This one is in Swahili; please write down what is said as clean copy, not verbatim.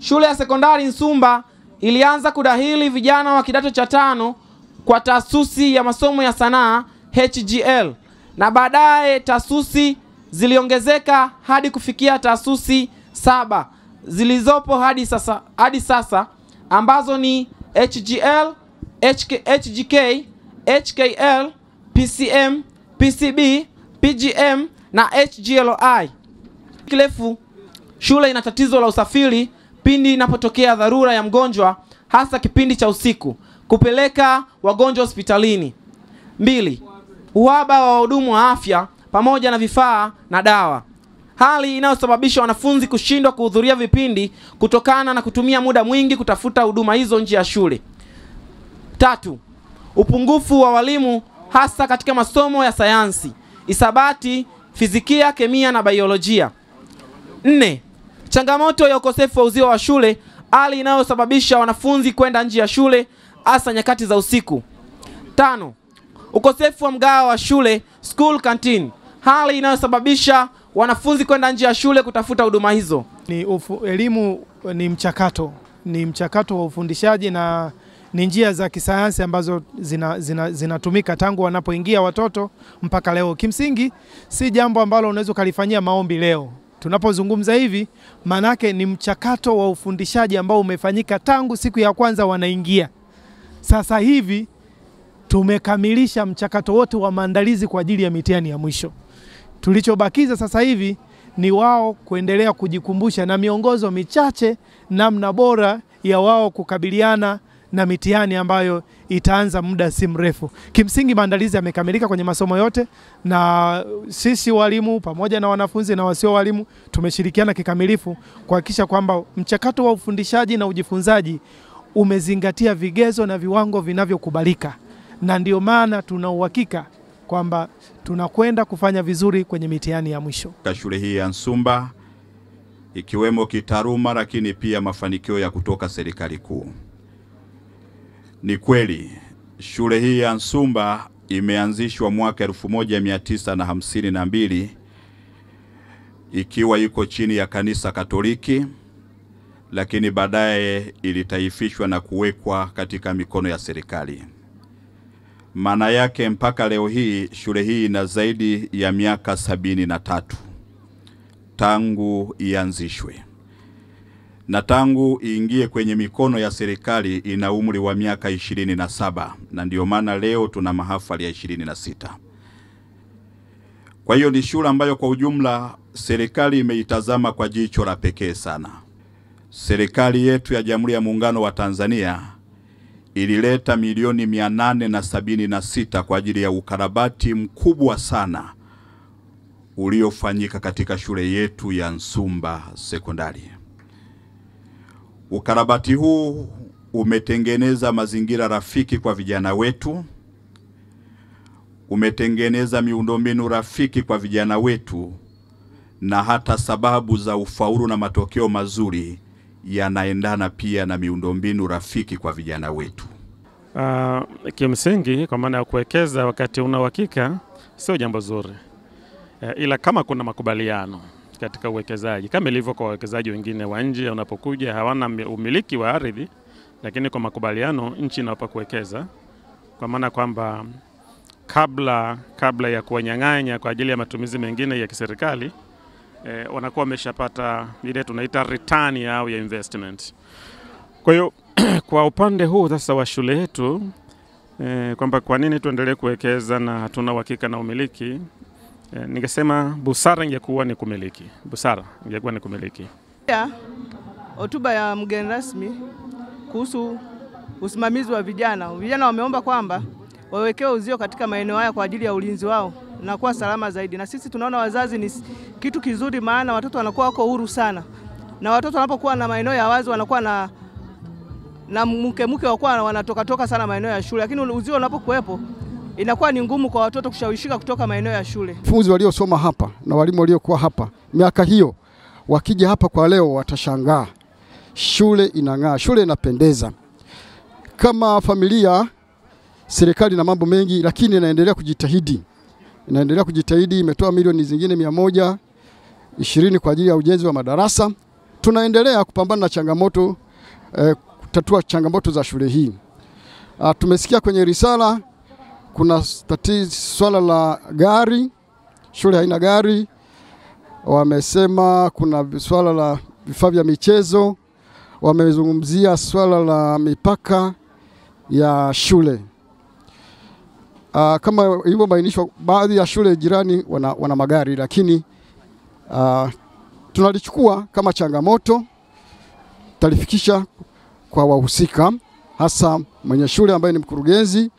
Shule ya sekondari Nsumba ilianza kudahili vijana wa kidato cha 5 kwa taasisi ya masomo ya sanaa HGL, na baadaye taasisi ziliongezeka hadi kufikia taasisi 7 zilizopo hadi sasa ambazo ni HGL, HGK, HKL, PCM, PCB, PGM na HGLI. Kirefu, shule ina tatizo la usafiri pindi inapotokea dharura ya mgonjwa, hasa kipindi cha usiku, kupeleka wagonjwa hospitalini. 2. Uhaba wa wahudumu wa afya pamoja na vifaa na dawa, hali inayosababisha wanafunzi kushindwa kuhudhuria vipindi kutokana na kutumia muda mwingi kutafuta huduma hizo nje ya shule. 3. Upungufu wa walimu hasa katika masomo ya sayansi, hisabati, fizikia, kemia na biolojia. 4. Changamoto ya ukosefu wa uzio wa shule, hali inayosababisha wanafunzi kwenda nje ya shule hasa nyakati za usiku. 5. Ukosefu wa mgao wa shule, school canteen, hali inayosababisha wanafunzi kwenda nje ya shule kutafuta huduma hizo. Elimu ni mchakato wa ufundishaji na ni njia za kisayansi ambazo zinatumika tangu wanapoingia watoto mpaka leo. Kimsingi si jambo ambalo unaweza kulifanyia maombi leo. Tunapozungumza hivi, manake ni mchakato wa ufundishaji ambao umefanyika tangu siku ya kwanza wanaingia. Sasa hivi tumekamilisha mchakato wote wa maandalizi kwa ajili ya mitihani ya mwisho. Tulichobakiza sasa hivi ni wao kuendelea kujikumbusha na miongozo michache namna bora ya wao kukabiliana na mitihani ambayo itaanza muda si mrefu. Kimsingi maandalizi yamekamilika kwenye masomo yote, na sisi walimu pamoja na wanafunzi na wasio walimu tumeshirikiana kikamilifu kuhakikisha kwamba mchakato wa ufundishaji na ujifunzaji umezingatia vigezo na viwango vinavyokubalika, na ndio maana tuna uhakika kwamba tunakwenda kufanya vizuri kwenye mitihani ya mwisho. Shule hii ya Nsumba ikiwemo kitaaluma, lakini pia mafanikio ya kutoka serikali kuu. Ni kweli shule hii ya Nsumba imeanzishwa mwaka 1952 ikiwa iko chini ya kanisa Katoliki, lakini baadaye ilitaifishwa na kuwekwa katika mikono ya serikali. Maana yake mpaka leo hii shule hii ina zaidi ya miaka 73 tangu ianzishwe, na tangu iingie kwenye mikono ya serikali ina umri wa miaka 27, na ndio maana leo tuna mahafali ya 26. Kwa hiyo ni shule ambayo kwa ujumla serikali imeitazama kwa jicho la pekee sana. Serikali yetu ya Jamhuri ya Muungano wa Tanzania ilileta milioni 876 kwa ajili ya ukarabati mkubwa sana uliofanyika katika shule yetu ya Nsumba Sekondari. Ukarabati huu umetengeneza mazingira rafiki kwa vijana wetu, umetengeneza miundombinu rafiki kwa vijana wetu, na hata sababu za ufaulu na matokeo mazuri yanaendana pia na miundombinu rafiki kwa vijana wetu. Kimsingi kwa maana ya kuwekeza wakati una uhakika sio jambo zuri. Ila kama kuna makubaliano katika uwekezaji, kama ilivyo kwa wawekezaji wengine wa nje, unapokuja hawana umiliki wa ardhi, lakini kwa makubaliano nchi inawapa kuwekeza, kwa maana kwamba kabla ya kuwanyang'anya kwa ajili ya matumizi mengine ya kiserikali, wanakuwa wameshapata ile tunaita return yao ya investment. Kwa hiyo kwa upande huu sasa wa shule yetu, kwamba kwa nini tuendelee kuwekeza na hatuna uhakika na umiliki, ningesema busara ingekuwa ni kumiliki. Busara ingekuwa ni kumiliki. Hotuba ya mgeni rasmi kuhusu usimamizi wa vijana. Vijana wameomba kwamba wawekewe uzio katika maeneo haya kwa ajili ya ulinzi wao na kuwa salama zaidi. Na sisi tunaona wazazi ni kitu kizuri, maana watoto wanakuwa wako huru sana. Na watoto wanapokuwa na maeneo ya wazi wanakuwa na mke wakuwa wanatoka sana maeneo ya shule. Lakini uzio unapokuwepo inakuwa ni ngumu kwa watoto kushawishika kutoka maeneo ya shule. Wanafunzi waliosoma hapa na walimu waliokuwa hapa miaka hiyo wakija hapa kwa leo watashangaa. Shule inang'aa, shule inapendeza. Kama familia, serikali na mambo mengi, lakini inaendelea kujitahidi inaendelea kujitahidi, imetoa milioni zingine 120 kwa ajili ya ujenzi wa madarasa. Tunaendelea kupambana na changamoto, kutatua changamoto za shule hii. Tumesikia kwenye risala kuna swala la gari, shule haina gari. Wamesema kuna swala la vifaa vya michezo, wamezungumzia swala la mipaka ya shule. Kama hivyo bainishwa, baadhi ya shule jirani wana magari, lakini tunalichukua kama changamoto, talifikisha kwa wahusika, hasa mwenye shule ambaye ni mkurugenzi.